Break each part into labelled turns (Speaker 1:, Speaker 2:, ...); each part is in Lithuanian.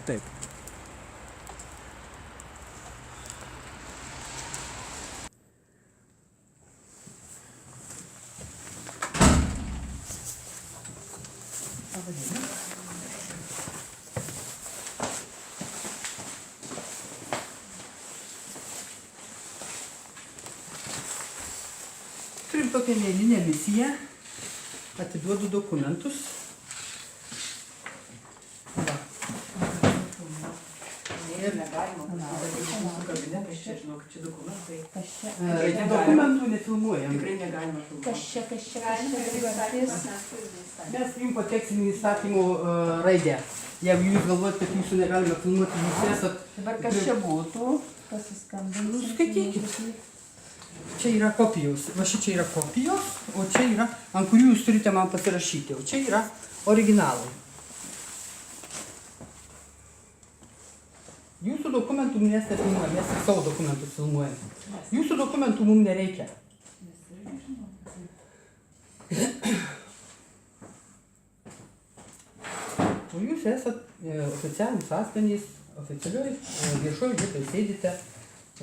Speaker 1: Taip. Turim tokią neeilinę misiją. Atiduodu dokumentus. Va.
Speaker 2: Negalima pasidaryti mūsų kabinetą, čia žinau, kad čia dokumentai.
Speaker 1: Dokumentų nefilmuojam.
Speaker 2: Tikrai negalima filmuoti.
Speaker 3: Kas čia,
Speaker 1: Mes jums pateksim į įstatymų raidę. Jeigu jūs galvojat, kad jūsų negalime filmuoti, jūs esat...
Speaker 3: Dabar kas čia būtų? Pasiskambinti.
Speaker 1: Skaitykit. Čia yra kopijos. Va šičia yra kopijos, o čia yra, ant kurių jūs turite man pasirašyti. O čia yra originalai. Jūsų dokumentų mes nefilmuojam, mes tik savo dokumentus filmuojam. Jūsų dokumentų mums nereikia. O jūs esat oficialūs asmenys, oficialioj viešoj vietoj sėdite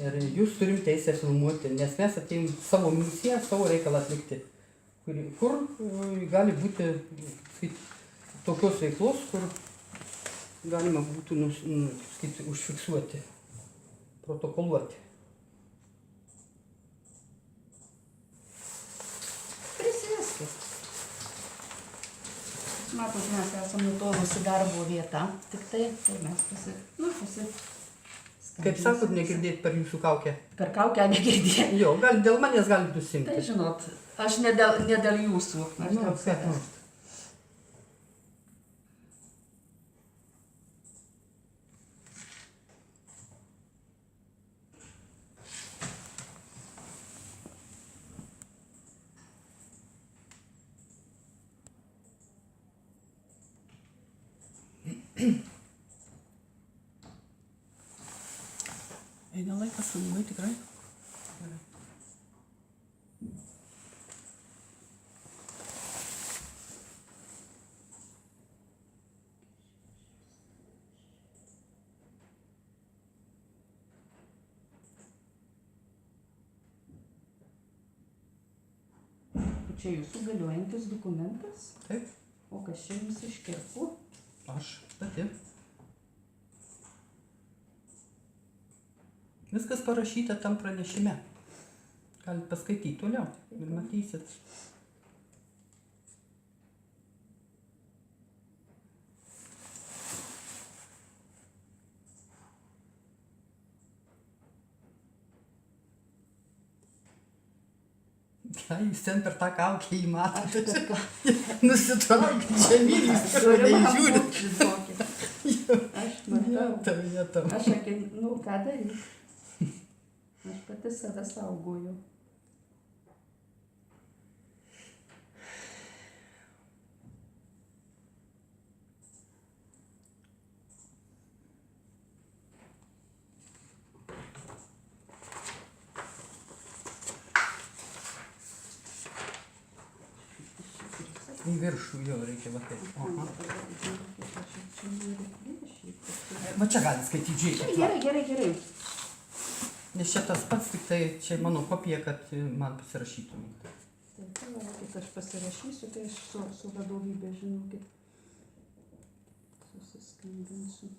Speaker 1: ir jūs turim teisę filmuoti, nes mes atėjom savo misiją, savo reikalą atlikti, kur gali būti tokios veiklos, kur galima būtų užfiksuoti, protokoluoti.
Speaker 3: Prisėskit. Matot, mes esame nutolusi darbo vieta. Tik tai mes
Speaker 1: Kaip sakot, negirdėt per jūsų kaukę?
Speaker 3: Per kaukę negirdėt.
Speaker 1: Jo, dėl manęs galit nusimti.
Speaker 3: Tai žinot, aš ne dėl jūsų. Aš dėl savęs.
Speaker 1: Eina laikas filmuoji tikrai?
Speaker 3: Čia jūsų galiojantis dokumentas?
Speaker 1: Taip.
Speaker 3: O kas čia jums iškirpo?
Speaker 1: Aš pati. Viskas parašyta tam pranešime. Galit paskaityti toliau ir matysit. Ką jūs ten per tą kaukę įmatote? Nusitraukit čia mylis, kur neįžiūrit.
Speaker 3: Aš matau.
Speaker 1: Vietam.
Speaker 3: Aš nu ką daryti? Aš pati save saugoju.
Speaker 1: Į viršų jo reikia va taip. Aha. Va čia galit skaityti, žiūrėkit.
Speaker 3: Gerai.
Speaker 1: Nes čia tas pats, tik tai čia mano kopija, kad man pasirašytumėte.
Speaker 3: Taip, aš pasirašysiu, tai aš su vadovybė, žinokit, susiskambinsiu.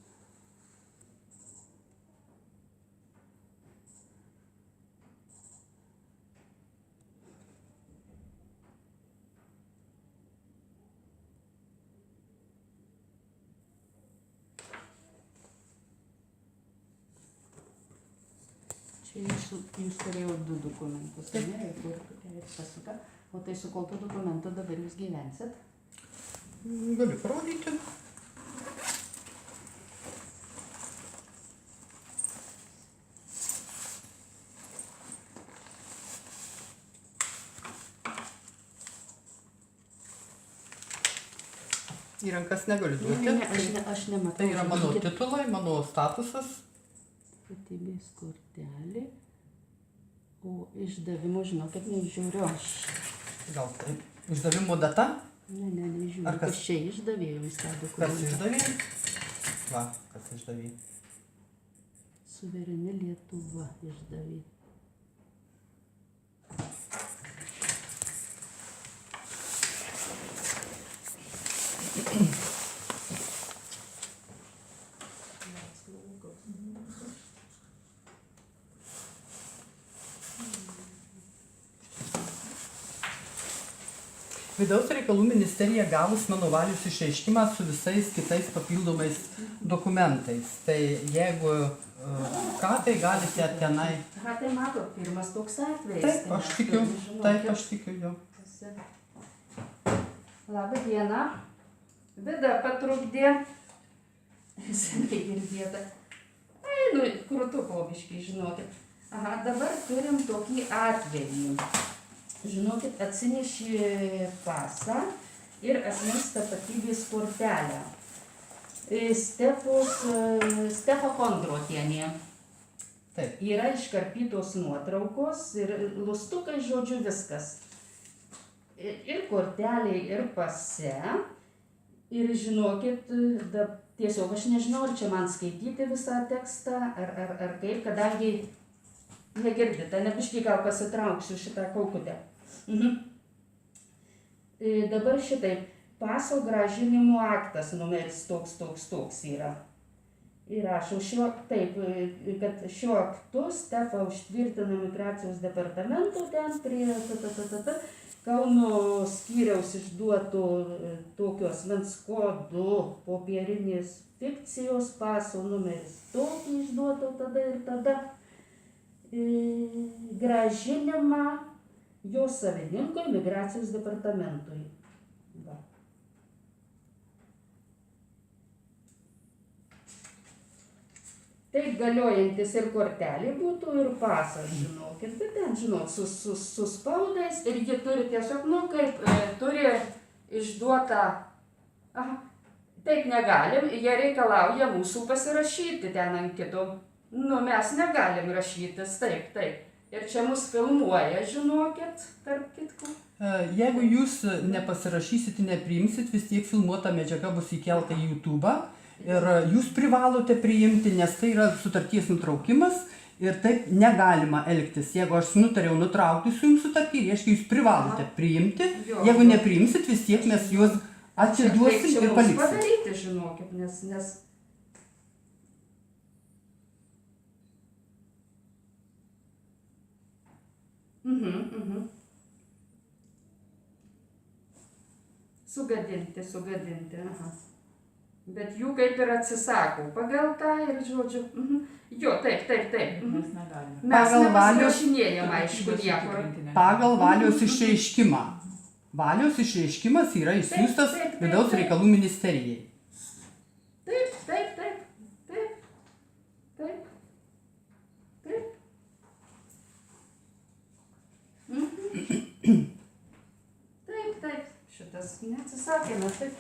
Speaker 3: Čia jūs turėjau 2 dokumentus, ne? Kur pasuka. O tai su kokiu dokumentu dabar jūs gyvensit?
Speaker 1: Galiu parodyti. Į rankas negaliu duoti.
Speaker 3: Ne, aš nematau.
Speaker 1: Tai yra mano titulai, mano statusas.
Speaker 3: Pilietybės kortelė. O išdavimo, žinokit, nežiūriu aš.
Speaker 1: Gal taip. Išdavimo data?
Speaker 3: Ne, nežiūriu.
Speaker 1: Ar kas
Speaker 3: čia išdavė jums tą dokumentą?
Speaker 1: Kas išdavė? Va, kas išdavė.
Speaker 3: Suvereni Lietuva išdavė.
Speaker 1: Vidaus reikalų ministerija gavus mano valios išreiškimą su visais kitais papildomais dokumentais. Tai jeigu ką, tai galite tenai.
Speaker 3: Aha, tai matot, pirmas toks atvejis.
Speaker 1: Taip,
Speaker 3: tai
Speaker 1: aš
Speaker 3: mes
Speaker 1: tikiu,
Speaker 3: turim žinoti.
Speaker 1: taip, aš tikiu jo.
Speaker 3: Labą dieną. Vida patrukdė. Seniai girdėta. Nu, krūtų pobiškai, žinokit. Aha, dabar turim tokį atvejį. Žinokit, atsinešė pasą ir asmens tapatybės kortelę. Stefa Kondrotienė.
Speaker 1: Taip.
Speaker 3: Yra iškarpytos nuotraukos ir lustukai, žodžiu, viskas. Ir kortelė, ir pase. Ir žinokit, tiesiog aš nežinau, ar čia man skaityti visą tekstą, ar kaip, kadangi negirdite, nebiškai gal pasitrauksiu šitą kaukutę. Dabar šitaip, paso grąžinimo aktas numeris toks yra. Ir rašau, taip, kad šiuo aktu Stefa užtvirtina migracijos departamento ten prie Kauno skyriaus išduotų tokio asmens kodų popierinės fikcijos paso numeris tokį išduotų tada ir tada grąžinimą jo savininkui migracijos departamentui. Va. Taip galiojantis ir kortelė būtų, ir pasas, žinokit, bet ten, žinot, su spaudais ir ji turi tiesiog, kaip turi išduotą, taip negalim, jie reikalauja mūsų pasirašyti ten ant kito. Mes negalim rašytis, taip. Ir čia mus filmuoja, žinokit, tarp kitko.
Speaker 1: Jeigu jūs nepasirašysit, nepriimsit, vis tiek filmuota medžiaga bus įkelta į YouTube. Ir jūs privalote priimti, nes tai yra sutarties nutraukimas ir taip negalima elgtis. Jeigu aš nutariau nutraukti su jums sutartį, reiškia, jūs privalote priimti. Jeigu nepriimsit, vis tiek mes juos atiduosim ir paliksim.
Speaker 3: Čia padaryti, žinokit, nes... Sugadinti, aha. Bet jų kaip ir atsisako pagal tą ir žodžiu, jo, taip.
Speaker 2: Mes negalime.
Speaker 3: Mes nepasirašinėjam, aišku, niekur.
Speaker 1: Pagal valios išreiškimą. Valios išreiškimas yra išsiųstas Vidaus reikalų ministerijai.
Speaker 3: Taip. Taip. Šitas neatsisakėme, taip.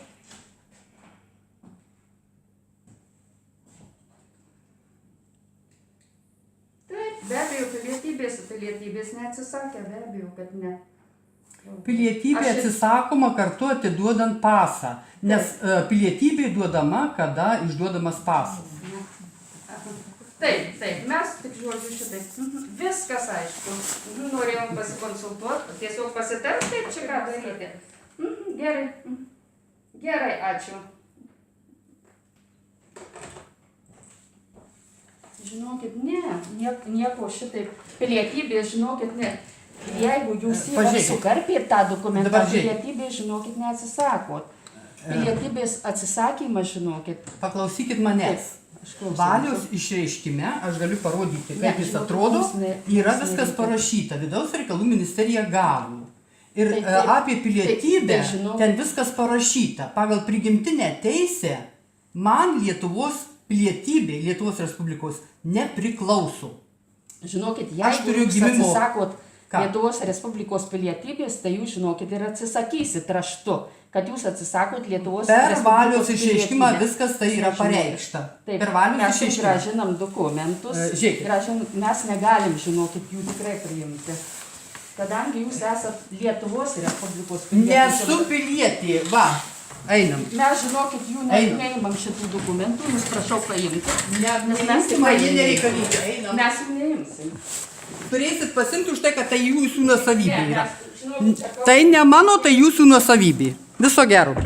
Speaker 3: Taip, be abejo, pilietybės neatsisakė, be abejo, kad ne.
Speaker 1: Pilietybė atsisakoma kartu atiduodant pasą, nes pilietybė duodama, kada išduodamas pasas.
Speaker 3: Taip, mes tik žodžiu šitaip. Viskas aišku. Norėjom pasikonsultuoti, tiesiog pasitarti, kaip čia ką daryti. Gerai, ačiū. Žinokit, nieko šitaip. Pilietybė, žinokit, ne. Jeigu jūs sukarpėt tą dokumentą, pilietybė, žinokit, neatsisakot. Pilietybės atsakymas, žinokit.
Speaker 1: Paklausykit manęs. Valios išreiškime, aš galiu parodyti, kaip jis atrodo, yra viskas parašyta. Vidaus reikalų ministerija gavo. Ir apie pilietybę ten viskas parašyta. Pagal prigimtinę teisę man Lietuvos pilietybė, Lietuvos Respublikos nepriklauso.
Speaker 3: Žinokit, jeigu jūs atsisakot Lietuvos Respublikos pilietybės, tai jūs, žinokit, ir atsisakysit raštu, kad jūs atsisakot Lietuvos Respublikos pilietybės.
Speaker 1: Per valios išreiškimą viskas tai yra pareikšta.
Speaker 3: Taip, mes išgražinam dokumentus, mes negalim, žinokit, jų tikrai priimti. Kadangi jūs esat Lietuvos Respublikos pilietybės.
Speaker 1: Nesu pilietė, va. Einam.
Speaker 3: Mes, žinokit, jų
Speaker 1: Einam.
Speaker 3: neimam šitų dokumentų, jūs prašau paimti.
Speaker 1: Nes
Speaker 3: mes
Speaker 1: mes
Speaker 3: tikrai
Speaker 1: jie nereikalingi. Einam.
Speaker 3: Mes jų neimsim.
Speaker 1: Turėsit pasimti už tai, kad tai jūsų nuosavybė
Speaker 3: Ne,
Speaker 1: yra.
Speaker 3: mes, žinokit, čia
Speaker 1: Tai ne mano, tai jūsų nuosavybė. Viso gero.